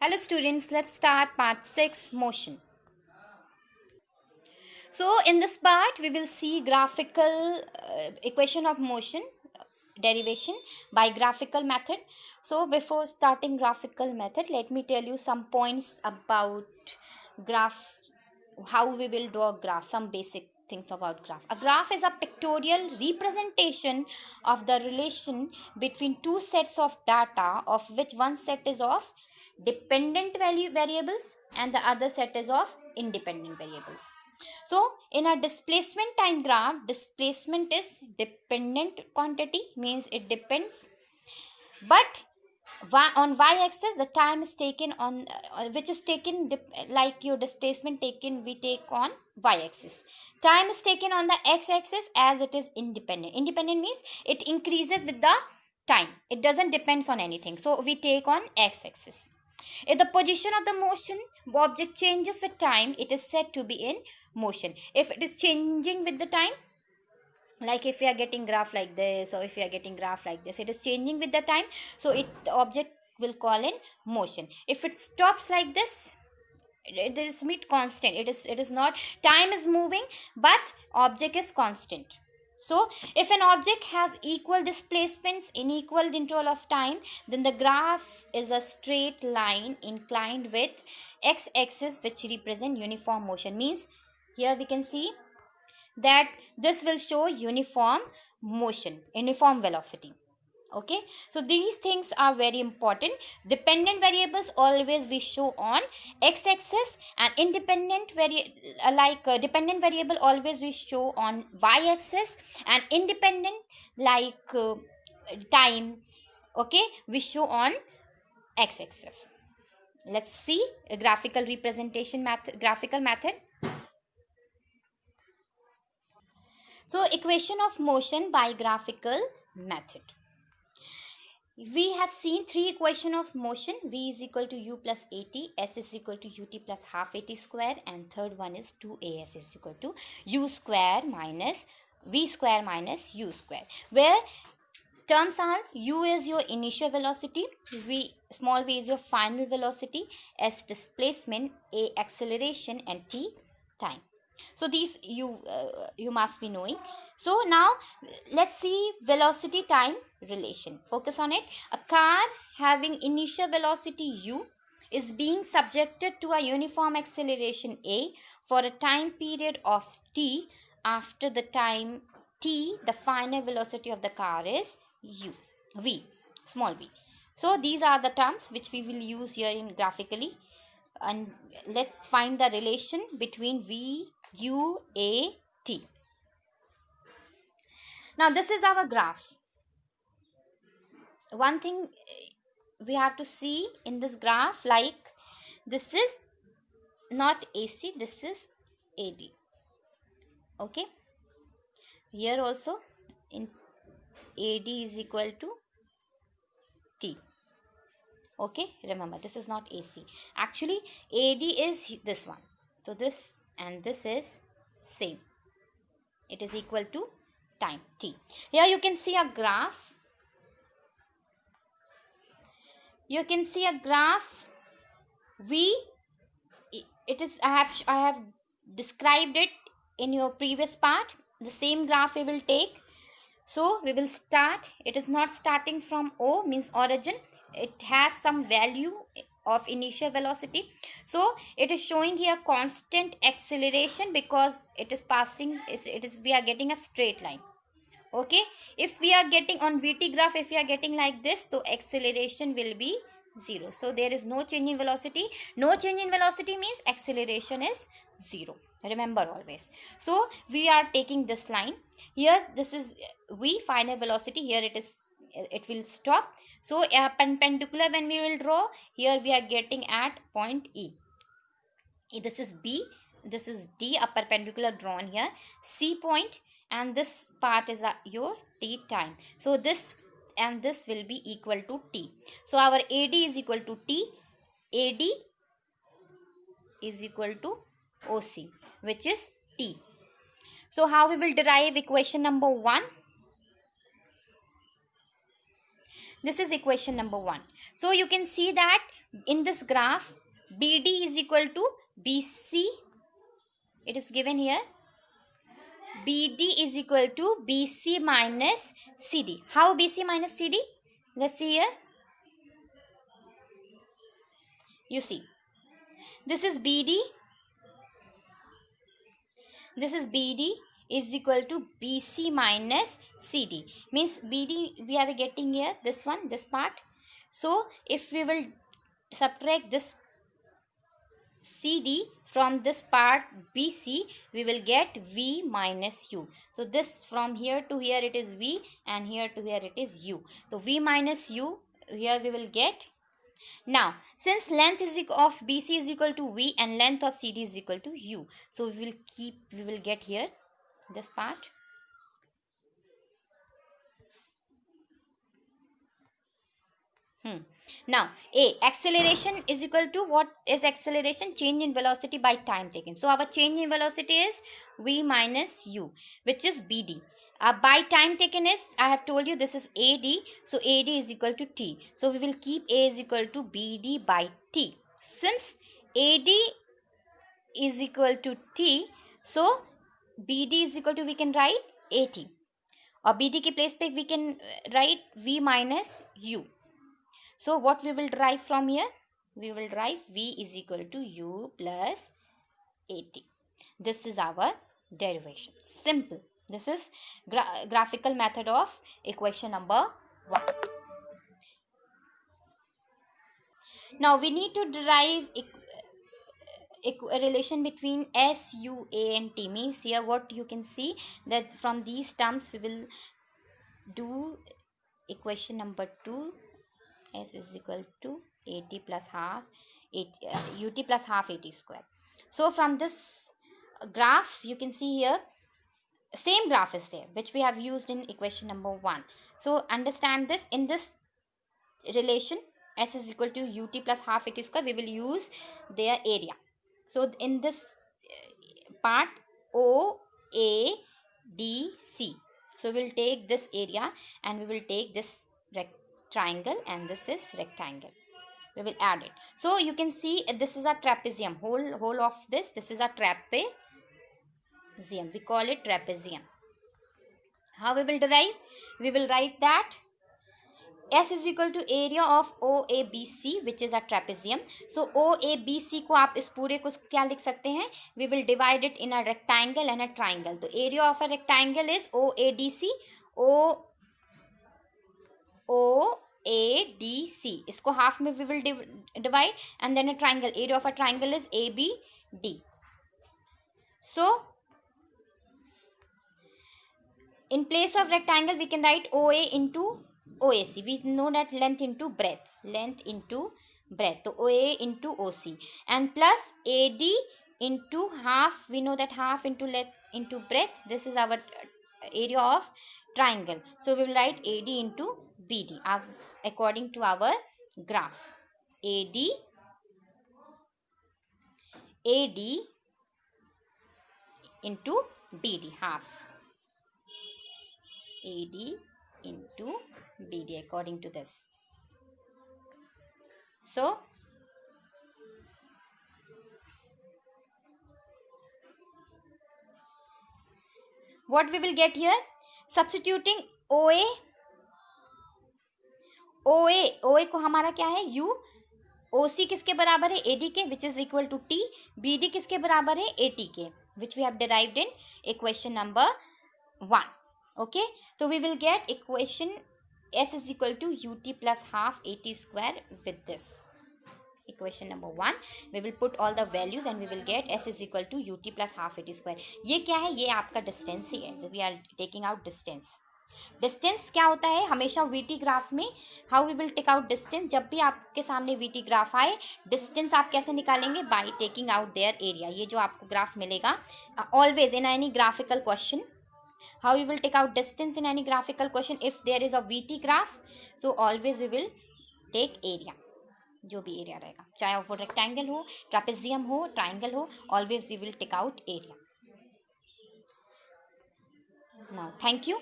Hello students, let's start part 6 motion. So in this part we will see graphical equation of motion derivation by graphical method. So before starting graphical method, let me tell you some points about graph, how we will draw a graph, some basic things about graph. A graph is a pictorial representation of the relation between two sets of data, of which one set is of dependent value variables and the other set is of independent variables. So in a displacement time graph, displacement is dependent quantity, means it depends, but on y-axis the time is taken on which is taken like your displacement taken, we take on y-axis. Time is taken on the x-axis as it is independent. Independent means it increases with the time, it doesn't depends on anything, so we take on x-axis. If the position of the motion object changes with time, it is said to be in motion. If it is changing with the time, like if we are getting graph like this, or if we are getting graph like this, it is changing with the time, so the object will call in motion. If it stops like this, it is meet constant, it is not, time is moving but object is constant. So if an object has equal displacements in equal interval of time, then the graph is a straight line inclined with x-axis, which represent uniform motion. Means here we can see that this will show uniform motion, uniform velocity. Okay, so these things are very important. Dependent variables always we show on x-axis, and dependent variable always we show on y-axis, and independent time, okay, we show on x-axis. Let's see a graphical representation method, graphical method. So equation of motion by graphical method. We have seen three equation of motion. V is equal to u plus at, s is equal to ut plus half at square, and third one is 2as is equal to u square minus v square minus u square, where terms are u is your initial velocity, v small v is your final velocity, s displacement, a acceleration, and t time. So these you must be knowing. So now let's see velocity time relation. Focus on it. A car having initial velocity u is being subjected to a uniform acceleration a for a time period of t. After the time t, the final velocity of the car is u, v, small v. So these are the terms which we will use here in graphically, and let's find the relation between v, u, a, t. Now this is our graph. One thing we have to see in this graph, like this is not AC, this is AD. Okay, here also in AD is equal to T. Okay, remember this is not AC. Actually AD is this one. So this and this is same. It is equal to time T. Here you can see a graph. You can see a graph. It is I have described it in your previous part. The same graph we will take. So we will start. It is not starting from O, means origin. It has some value of initial velocity. So it is showing here constant acceleration because it is passing. We are getting a straight line. Okay, if we are getting on VT graph, if we are getting like this, so acceleration will be 0. So there is no change in velocity. No change in velocity means acceleration is 0. Remember always. So we are taking this line here. This is v, final velocity. Here it will stop. So a perpendicular when we will draw, here we are getting at point E. This is B, this is D, a perpendicular drawn here, C point, and this part is your T time. So this and this will be equal to T. So our AD is equal to T, AD is equal to OC, which is T. So how we will derive equation number 1? This is equation number 1. So you can see that in this graph, BD is equal to BC. It is given here. BD is equal to BC minus CD. How BC minus CD? Let's see here. You see, this is BD. This is BD is equal to BC minus CD. Means BD we are getting here, this one, this part. So if we will subtract this CD from this part BC, we will get V minus U. So this from here to here it is V, and here to here it is U. So V minus U, here we will get. Now since length is of BC is equal to V and length of CD is equal to U, so we will get here this part. Now A, acceleration is equal to, what is acceleration? Change in velocity by time taken. So our change in velocity is V minus U, which is BD. By time taken is, I have told you, this is AD. So AD is equal to T. So we will keep A is equal to BD by T. Since AD is equal to T, so BD is equal to, we can write AT. Or BD के place पे we can write V minus U. So what we will derive from here? We will derive V is equal to U plus AT. This is our derivation. Simple. This is graphical method of equation number 1. Now we need to derive a relation between S, U, A and T. Means here what you can see that from these terms we will do equation number 2. S is equal to AT plus half UT plus half AT square. So from this graph you can see here same graph is there which we have used in equation number 1. So understand this, in this relation S is equal to UT plus half AT square, we will use their area. So in this part OADC, so we will take this area and we will take this triangle and this is rectangle. We will add it. So you can see this is a trapezium. Whole of this is a trapezium. We call it trapezium. How we will derive? We will write that S is equal to area of OABC, which is a trapezium. So OABC को आप इस पूरे को क्या लिख सकते हैं? We will divide it in a rectangle and a triangle. तो area of a rectangle is OADC. OADC. इसको half में we will divide, and then a triangle. Area of a triangle is ABD. So in place of rectangle we can write OA into OAC. We know that length into breadth. So OA into OC, and plus AD into half. We know that half into length into breadth. This is our area of triangle. So we will write AD into BD according to our graph. AD into BD, half. AD into BD according to this. So what we will get here? Substituting OA को हमारा क्या है? U. OC किसके बराबर है? AD के, which is equal to T. BD किसके बराबर है? AT के, which we have derived in equation number 1. Okay, so we will get equation S is equal to UT plus half AT square with this. Equation number 1, we will put all the values and we will get S is equal to UT plus half AT square. ये क्या है? ये आपका distance ही है. We are taking out distance. Distance क्या होता है हमेशा वीटी ग्राफ में? How we will take out distance? जब भी आपके सामने वीटी ग्राफ आए, डिस्टेंस आप कैसे निकालेंगे? By taking out their area. ये जो आपको ग्राफ मिलेगा always in any graphical question, how you will take out distance in any graphical question if there is a VT graph, so always we will take area. जो भी area रहेगा, चाहे वो rectangle हो, ट्रापेजियम हो, triangle हो, always we will take out area. Now thank you.